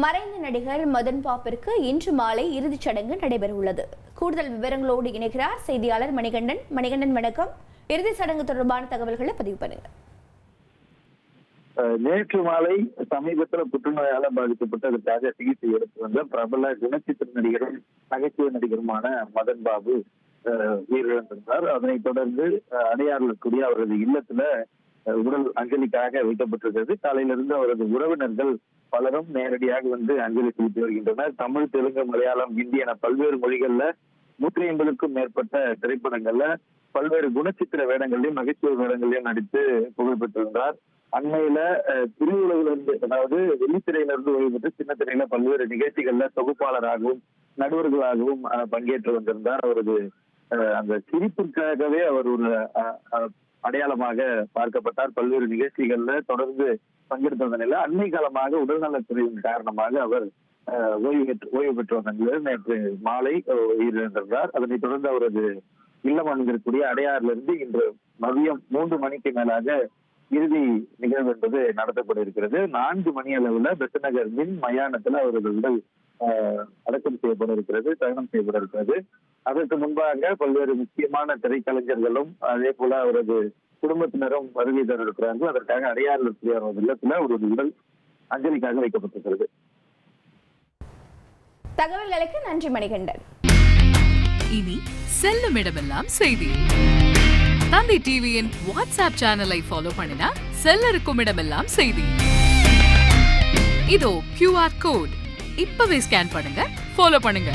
மறைந்த நடிகர் மதன் பாப்பிற்கு இன்று மாலை இறுதிச் சடங்கு நடைபெறவுள்ளது. கூடுதல் விவரங்களோடு இணைகிறார் செய்தியாளர் மணிகண்டன். மணிகண்டன், வணக்கம். இறுதிச் சடங்கு தொடர்பான தகவல்களை பதிவு பண்ணுங்க. நேற்று மாலை சமீபத்தில் புற்றுநோயால பாதிக்கப்பட்டதற்காக சிகிச்சை எடுத்து வந்த பிரபல குணச்சித்திர நடிகரும் நகைச்சுவை நடிகருமான மதன் பாபு உயிரிழந்திருந்தார். அதனைத் தொடர்ந்து அடையாறில் இருக்கக்கூடிய அவரது இல்லத்துல உடல் அஞ்சலிக்காக வைக்கப்பட்டிருக்கிறது. காலையிலிருந்து அவரது உறவினர்கள் பலரும் நேரடியாக வந்து அஞ்சலி செலுத்தி வருகின்றனர். தமிழ், தெலுங்கு, மலையாளம், இந்தி என பல்வேறு மொழிகள்ல 150க்கும் மேற்பட்ட திரைப்படங்கள்ல பல்வேறு குணச்சித்திர வேடங்களையும் நகைச்சுவை வேடங்களையும் நடித்து புகழ் பெற்றிருந்தார். அண்மையில திரையுலகிலிருந்து, அதாவது வெள்ளித்திரையிலிருந்து ஓய்வு பெற்று சின்ன திரையில பல்வேறு நிகழ்ச்சிகள்ல தொகுப்பாளராகவும் நடுவர்களாகவும் பங்கேற்று வந்திருந்தார். அவரது அந்த சிரிப்புக்காகவே அவர் ஒரு அடையாளமாக பார்க்கப்பட்டார். பல்வேறு நிகழ்ச்சிகள்ல தொடர்ந்து பங்கெடுத்து வந்த நிலையில அண்மை காலமாக உடல்நலக்குறைவின் காரணமாக அவர் ஓய்வு பெற்று வந்த நிலையில் நேற்று மாலை உயிரிழந்திருந்தார். அதனைத் தொடர்ந்து அவரது இல்லம் அமைந்திருக்கக்கூடிய அடையாறிலிருந்து இன்று மதியம் 3 மணிக்கு மேலாக இறுதி நிகழ்வு என்பது நடத்தப்பட இருக்கிறது. 4 மணி அளவுல பெசநகர் மின் மயானத்துல அவரது உடல் அடக்கம் செய்யப்பட இருக்கிறது, தகனம் செய்யப்பட இருக்கிறது. அதற்கு முன்பாக பல்வேறு முக்கியமான திரைக்கலைஞர்களும் அதே போல அவரது குடும்பத்தினரும் வருகை தர இருக்கிறார்கள். அதற்காக அடையாறில் இருக்கிற அவரது இல்லத்துல அவரது உடல் அஞ்சலிக்காக வைக்கப்பட்டிருக்கிறது. தகவல்களுக்கு நன்றி மணிகண்டன். இனி செல்லும் இடமெல்லாம் செய்தி. தந்தி டிவியின் வாட்ஸ்அப் சேனலை ஃபாலோ பண்ணினா செல்ல இருக்கும் இடமெல்லாம் செய்தி. இதோ QR கோட் இப்பவே ஸ்கேன் பண்ணுங்க, ஃபாலோ பண்ணுங்க.